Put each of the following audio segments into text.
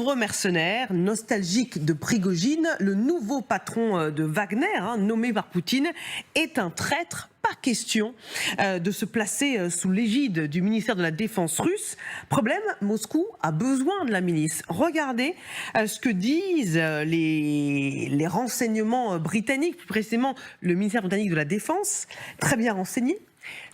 nombreux mercenaires, nostalgiques de Prigojine, le nouveau patron de Wagner, nommé par Poutine, est un traître. Pas question de se placer sous l'égide du ministère de la Défense russe. Problème, Moscou a besoin de la milice. Regardez ce que disent les renseignements britanniques, plus précisément le ministère britannique de la Défense, très bien renseigné.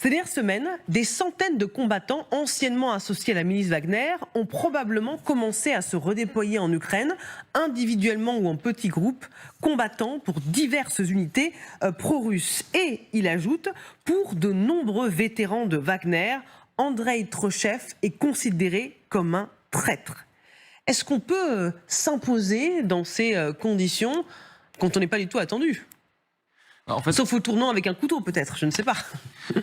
Ces dernières semaines, des centaines de combattants anciennement associés à la milice Wagner ont probablement commencé à se redéployer en Ukraine, individuellement ou en petits groupes, combattant pour diverses unités pro-russes. Et, il ajoute, pour de nombreux vétérans de Wagner, Andreï Trochev est considéré comme un traître. Est-ce qu'on peut s'imposer dans ces conditions quand on n'est pas du tout attendu ? En fait, sauf au tournant avec un couteau, peut-être, je ne sais pas.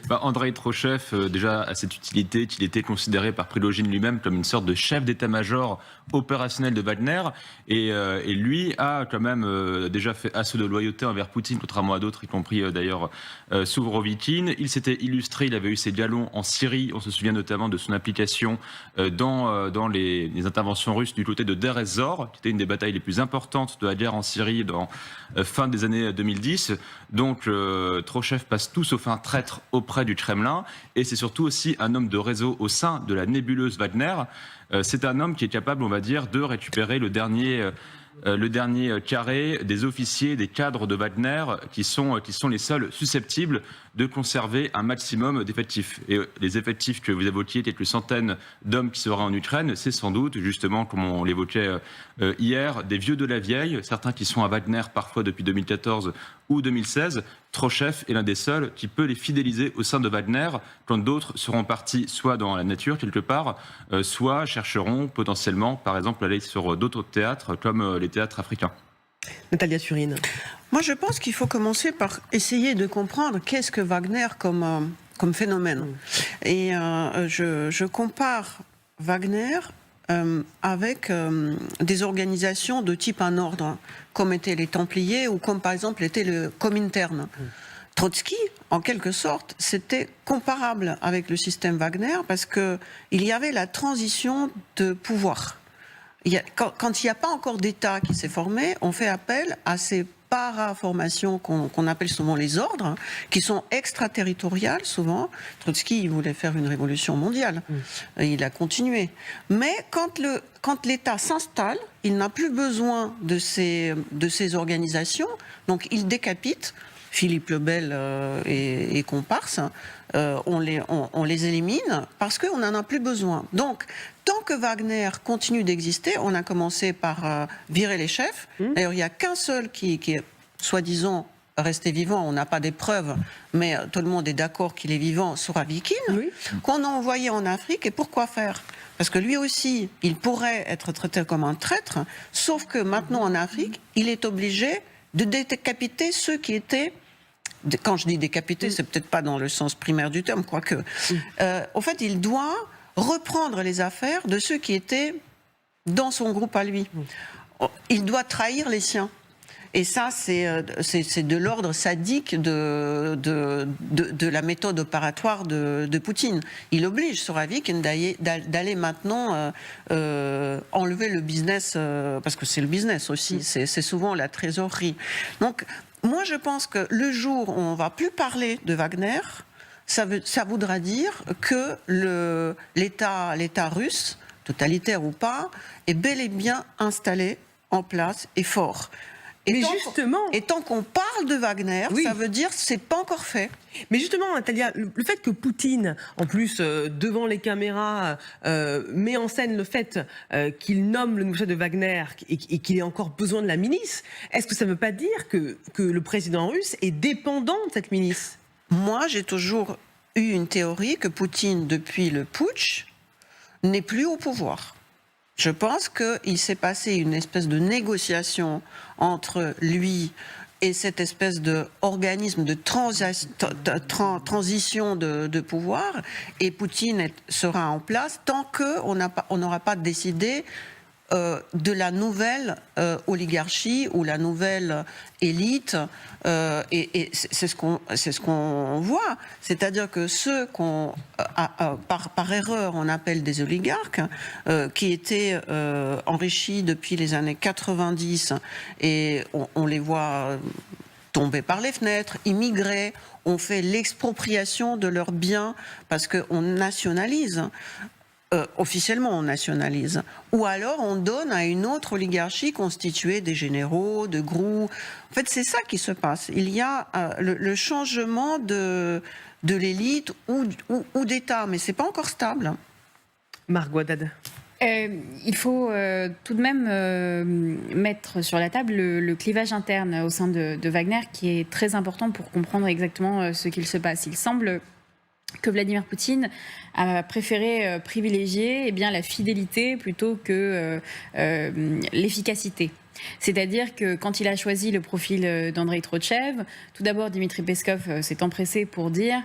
Andreï Trochev, déjà, a cette utilité qu'il était considéré par Prigojine lui-même comme une sorte de chef d'état-major opérationnel de Wagner. Et lui a quand même déjà fait assaut de loyauté envers Poutine, contrairement à d'autres, y compris d'ailleurs Sourovikine. Il s'était illustré, il avait eu ses galons en Syrie. On se souvient notamment de son implication dans les interventions russes du côté de Deir ez-Zor, qui était une des batailles les plus importantes de la guerre en Syrie dans fin des années 2010. Donc Trochev passe tout sauf un traître auprès du Kremlin, et c'est surtout aussi un homme de réseau au sein de la nébuleuse Wagner. C'est un homme qui est capable, on va dire, de récupérer le dernier carré des officiers, des cadres de Wagner qui sont les seuls susceptibles de conserver un maximum d'effectifs. Et les effectifs que vous évoquiez, quelques centaines d'hommes qui seraient en Ukraine, c'est sans doute, justement, comme on l'évoquait hier, des vieux de la vieille, certains qui sont à Wagner parfois depuis 2014 ou 2016. Trochev est l'un des seuls qui peut les fidéliser au sein de Wagner, quand d'autres seront partis soit dans la nature quelque part, soit chercheront potentiellement, par exemple, à aller sur d'autres théâtres comme les théâtres africains. Natalia Turine. Moi, je pense qu'il faut commencer par essayer de comprendre qu'est-ce que Wagner comme phénomène. Et je compare Wagner avec des organisations de type un ordre, comme étaient les Templiers ou comme par exemple était le Comintern. Trotsky, en quelque sorte, c'était comparable avec le système Wagner parce qu'il y avait la transition de pouvoir. Quand il n'y a pas encore d'État qui s'est formé, on fait appel à ces paraformations qu'on appelle souvent les ordres, qui sont extraterritoriales souvent. Trotsky, il voulait faire une révolution mondiale. Il a continué. Mais quand l'État s'installe, il n'a plus besoin de ces organisations, donc il décapite. Philippe le Bel et comparse, on les élimine parce qu'on n'en a plus besoin. Donc, tant que Wagner continue d'exister, on a commencé par virer les chefs. D'ailleurs, il n'y a qu'un seul qui est soi-disant resté vivant. On n'a pas des preuves, mais tout le monde est d'accord qu'il est vivant, Sourovikine, qu'on a envoyé en Afrique. Et pourquoi faire ? Parce que lui aussi, il pourrait être traité comme un traître, sauf que maintenant en Afrique, il est obligé de décapiter ceux qui étaient... Quand je dis décapité, c'est peut-être pas dans le sens primaire du terme, quoique. En fait, il doit reprendre les affaires de ceux qui étaient dans son groupe à lui. Il doit trahir les siens. Et ça, c'est de l'ordre sadique de la méthode opératoire de Poutine. Il oblige Sourovikine d'aller maintenant enlever le business, parce que c'est le business aussi, c'est souvent la trésorerie. Donc, moi, je pense que le jour où on ne va plus parler de Wagner, ça voudra dire que l'État russe, totalitaire ou pas, est bel et bien installé, en place et fort. Et tant qu'on parle de Wagner, ça veut dire que ce n'est pas encore fait. Mais justement, Natalia, le fait que Poutine, en plus, devant les caméras, met en scène le fait qu'il nomme le nouveau chef de Wagner et qu'il ait encore besoin de la milice, est-ce que ça ne veut pas dire que le président russe est dépendant de cette milice ? Moi, j'ai toujours eu une théorie que Poutine, depuis le putsch, n'est plus au pouvoir. Je pense qu'il s'est passé une espèce de négociation entre lui et cette espèce d'organisme de transition de pouvoir, et Poutine sera en place tant qu'on n'aura pas décidé de la nouvelle oligarchie ou la nouvelle élite, et c'est ce qu'on voit, c'est-à-dire que ceux qu'on par erreur on appelle des oligarques, qui étaient enrichis depuis les années 90, et on les voit tomber par les fenêtres, immigrer, on fait l'expropriation de leurs biens parce qu'on nationalise. Officiellement, on nationalise. Ou alors, on donne à une autre oligarchie constituée des généraux, de grous. En fait, c'est ça qui se passe. Il y a le changement de l'élite ou d'État, mais c'est pas encore stable. Margot Haddad. Il faut tout de même mettre sur la table le clivage interne au sein de Wagner, qui est très important pour comprendre exactement ce qu'il se passe. Il semble que Vladimir Poutine a préféré privilégier la fidélité plutôt que l'efficacité. C'est-à-dire que quand il a choisi le profil d'Andrei Trotchev, tout d'abord Dmitri Peskov s'est empressé pour dire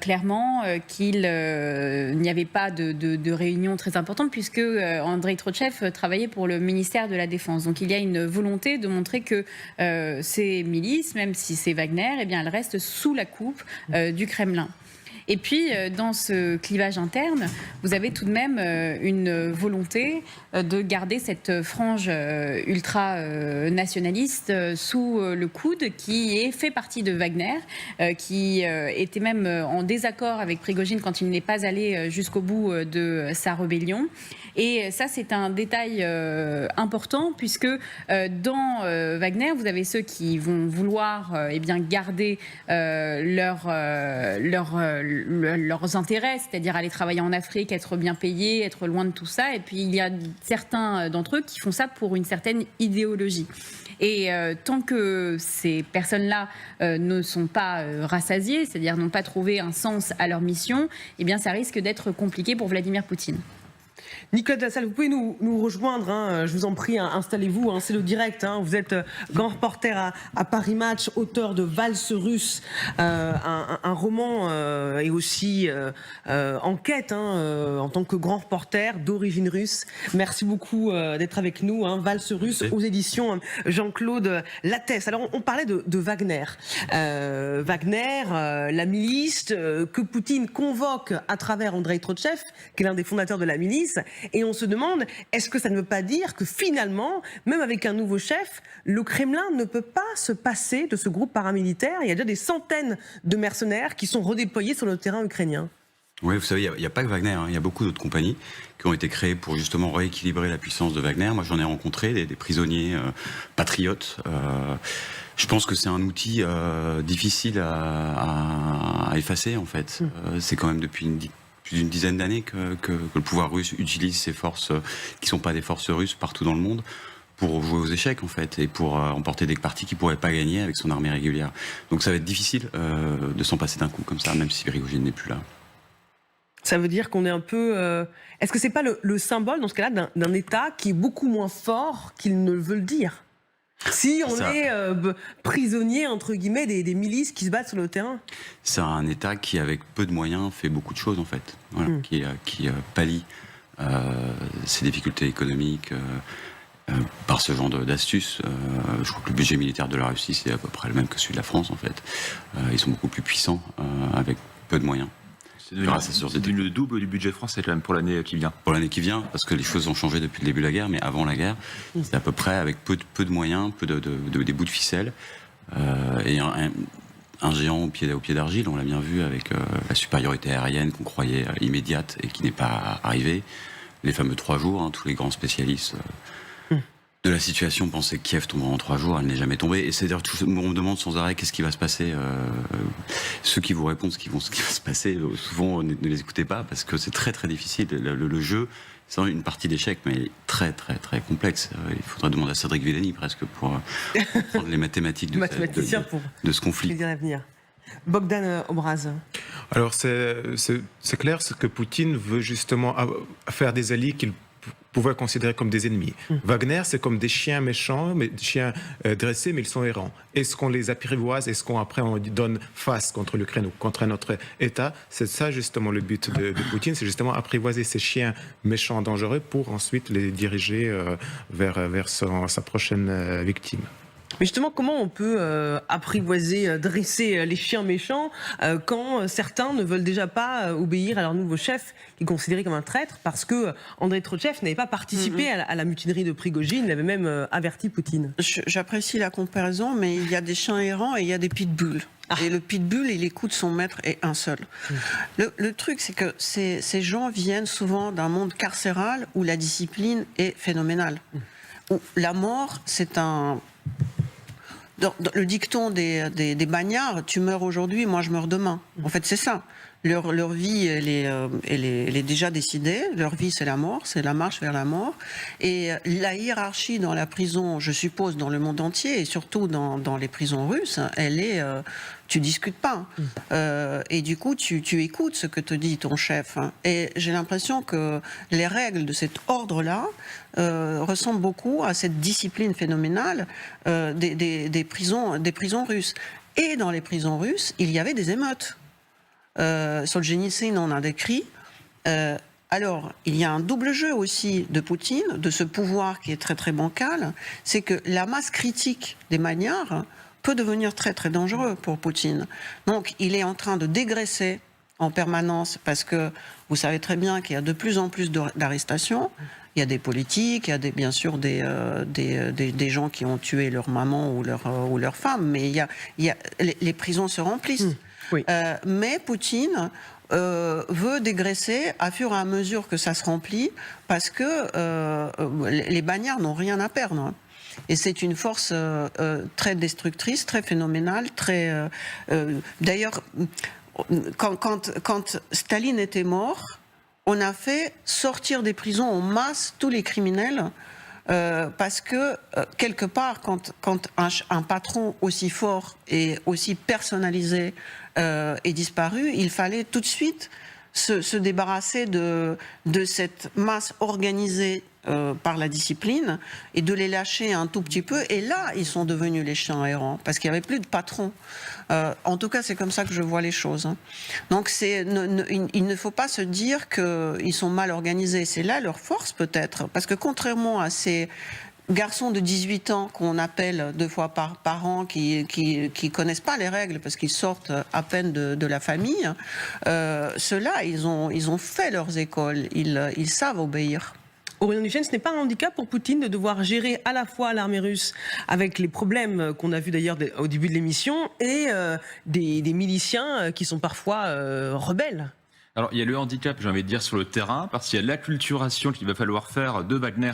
clairement qu'il n'y avait pas de réunion très importante, puisque Andrei Trotchev travaillait pour le ministère de la Défense. Donc il y a une volonté de montrer que ces milices, même si c'est Wagner, elles restent sous la coupe du Kremlin. Et puis, dans ce clivage interne, vous avez tout de même une volonté de garder cette frange ultra-nationaliste sous le coude, qui fait partie de Wagner, qui était même en désaccord avec Prigojine quand il n'est pas allé jusqu'au bout de sa rébellion. Et ça, c'est un détail important, puisque dans Wagner, vous avez ceux qui vont vouloir garder leurs intérêts, c'est-à-dire aller travailler en Afrique, être bien payé, être loin de tout ça. Et puis, il y a certains d'entre eux qui font ça pour une certaine idéologie. Et tant que ces personnes-là ne sont pas rassasiées, c'est-à-dire n'ont pas trouvé un sens à leur mission, ça risque d'être compliqué pour Vladimir Poutine. Nicolas de la Salle, vous pouvez nous rejoindre, je vous en prie, installez-vous, c'est le direct. Vous êtes grand reporter à Paris Match, auteur de Valse russe, un roman et aussi enquête en tant que grand reporter d'origine russe. Merci beaucoup d'être avec nous. Valse russe aux éditions Jean-Claude Lattès. Alors on parlait de Wagner. Wagner, la milice que Poutine convoque à travers Andrei Trotchev, qui est l'un des fondateurs de la milice. Et on se demande, est-ce que ça ne veut pas dire que finalement, même avec un nouveau chef, le Kremlin ne peut pas se passer de ce groupe paramilitaire? Il y a déjà des centaines de mercenaires qui sont redéployés sur le terrain ukrainien. Oui, vous savez, il n'y a pas que Wagner, il y a beaucoup d'autres compagnies qui ont été créées pour justement rééquilibrer la puissance de Wagner. Moi, j'en ai rencontré des prisonniers patriotes. Je pense que c'est un outil difficile à effacer, en fait. C'est quand même depuis plus d'une dizaine d'années que le pouvoir russe utilise ces forces qui ne sont pas des forces russes partout dans le monde pour jouer aux échecs, en fait, et pour emporter des parties qu'il ne pourrait pas gagner avec son armée régulière. Donc ça va être difficile de s'en passer d'un coup comme ça, même si Prigojine n'est plus là. Ça veut dire qu'on est un peu... Est-ce que c'est pas le symbole, dans ce cas-là, d'un État qui est beaucoup moins fort qu'il ne veut le dire? Si on est prisonnier, entre guillemets, des milices qui se battent sur le terrain. C'est un État qui, avec peu de moyens, fait beaucoup de choses, en fait. Voilà, qui pallie ses difficultés économiques par ce genre d'astuces. Je crois que le budget militaire de la Russie, c'est à peu près le même que celui de la France, en fait. Ils sont beaucoup plus puissants, avec peu de moyens. C'est devenu le double du budget français quand même pour l'année qui vient. Pour l'année qui vient, parce que les choses ont changé depuis le début de la guerre, mais avant la guerre, c'était à peu près avec peu de moyens, des bouts de ficelle, et un géant au pied d'argile. On l'a bien vu avec la supériorité aérienne qu'on croyait immédiate et qui n'est pas arrivée. Les fameux 3 jours, tous les grands spécialistes de la situation pensaient que Kiev tomberait en 3 jours, elle n'est jamais tombée. Et c'est-à-dire, on me demande sans arrêt qu'est-ce qui va se passer. Ceux qui vous répondent ce qui va se passer, souvent ne les écoutez pas parce que c'est très très difficile. Le jeu, c'est une partie d'échecs, mais très très très complexe. Il faudrait demander à Cédric Villani presque pour prendre les mathématiques de ce conflit. Bogdan Obraz. Alors c'est clair, c'est que Poutine veut justement faire des alliés qu'il pouvoir considérer comme des ennemis. Wagner, c'est comme des chiens méchants, des chiens dressés, mais ils sont errants. Est-ce qu'on les apprivoise? Est-ce qu'après on donne face contre l'Ukraine ou contre notre État? C'est ça justement le but de Poutine, c'est justement apprivoiser ces chiens méchants, dangereux, pour ensuite les diriger vers sa prochaine victime. Mais justement, comment on peut apprivoiser, dresser les chiens méchants quand certains ne veulent déjà pas obéir à leur nouveau chef, qui est considéré comme un traître, parce que Andrei Trochev n'avait pas participé à la mutinerie de Prigojine, il avait même averti Poutine. J'apprécie la comparaison, mais il y a des chiens errants et il y a des pitbulls. Et le pitbull, il écoute son maître et un seul. Le truc, c'est que ces gens viennent souvent d'un monde carcéral où la discipline est phénoménale. Où la mort, c'est un... Dans le dicton des bagnards, tu meurs aujourd'hui, moi je meurs demain. En fait, c'est ça. Leur vie, elle est déjà décidée. Leur vie, c'est la mort, c'est la marche vers la mort. Et la hiérarchie dans la prison, je suppose, dans le monde entier, et surtout dans les prisons russes, elle est... tu discutes pas. Et du coup, tu écoutes ce que te dit ton chef. Et j'ai l'impression que les règles de cet ordre-là ressemblent beaucoup à cette discipline phénoménale des prisons russes. Et dans les prisons russes, il y avait des émeutes. Solzhenitsyn en a décrit. Alors, il y a un double jeu aussi de Poutine, de ce pouvoir qui est très très bancal, c'est que la masse critique des manières peut devenir très très dangereux pour Poutine. Donc, il est en train de dégraisser en permanence, parce que vous savez très bien qu'il y a de plus en plus d'arrestations. Il y a des politiques, il y a bien sûr des gens qui ont tué leur maman ou leur femme, mais les prisons se remplissent. Oui. Mais Poutine veut dégraisser à fur et à mesure que ça se remplit, parce que les bagnards n'ont rien à perdre. Et c'est une force très destructrice, très phénoménale, très... D'ailleurs, quand Staline était mort, on a fait sortir des prisons en masse tous les criminels, parce que, quelque part, quand un patron aussi fort et aussi personnalisé est disparu, il fallait tout de suite se débarrasser de cette masse organisée par la discipline et de les lâcher un tout petit peu. Et là, ils sont devenus les chiens errants, parce qu'il n'y avait plus de patron. En tout cas, c'est comme ça que je vois les choses. Donc, il ne faut pas se dire qu'ils sont mal organisés. C'est là leur force, peut-être. Parce que contrairement à ces garçons de 18 ans qu'on appelle 2 fois par an, qui connaissent pas les règles parce qu'ils sortent à peine de la famille, ceux-là, ils ont fait leurs écoles. Ils savent obéir. Aurélien Duchesne, ce n'est pas un handicap pour Poutine de devoir gérer à la fois l'armée russe, avec les problèmes qu'on a vus d'ailleurs au début de l'émission, et des miliciens qui sont parfois rebelles? Alors, il y a le handicap, j'ai envie de dire, sur le terrain, parce qu'il y a l'acculturation qu'il va falloir faire de Wagner.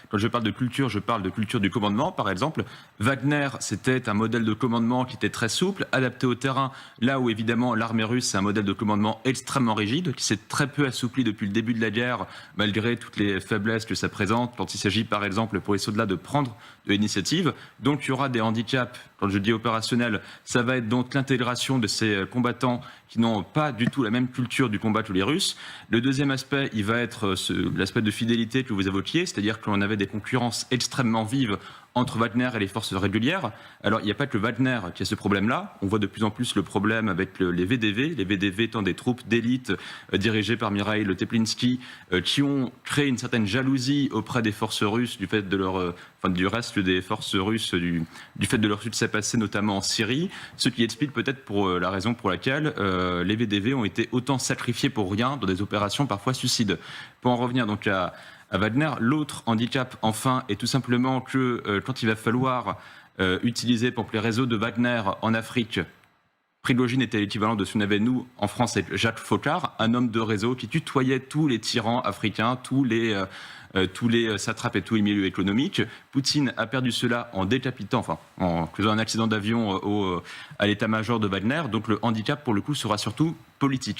Quand je parle de culture du commandement, par exemple. Wagner, c'était un modèle de commandement qui était très souple, adapté au terrain, là où, évidemment, l'armée russe, c'est un modèle de commandement extrêmement rigide, qui s'est très peu assoupli depuis le début de la guerre, malgré toutes les faiblesses que ça présente, quand il s'agit, par exemple, pour les soldats, de prendre de l'initiative. Donc, il y aura des handicaps. Quand je dis opérationnel, ça va être donc l'intégration de ces combattants qui n'ont pas du tout la même culture du combat que les Russes. Le deuxième aspect, il va être l'aspect de fidélité que vous évoquiez, c'est-à-dire qu'on avait des concurrences extrêmement vives entre Wagner et les forces régulières. Alors, il n'y a pas que Wagner qui a ce problème-là. On voit de plus en plus le problème avec les VDV. Les VDV étant des troupes d'élite dirigées par Mikhail Teplinsky, qui ont créé une certaine jalousie auprès des forces russes du fait de du reste des forces russes, du fait de leur succès passé, notamment en Syrie. Ce qui explique peut-être pour la raison pour laquelle les VDV ont été autant sacrifiés pour rien dans des opérations parfois suicides. Pour en revenir donc à Wagner, l'autre handicap, enfin, est tout simplement que quand il va falloir utiliser, pour les réseaux de Wagner en Afrique, Prigojine était l'équivalent de ce qu'on avait, nous, en France, avec Jacques Foccart, un homme de réseau qui tutoyait tous les tyrans africains, tous les satrapes et tous les milieux économiques. Poutine a perdu cela en décapitant, en faisant un accident d'avion à l'état-major de Wagner. Donc le handicap, pour le coup, sera surtout politique.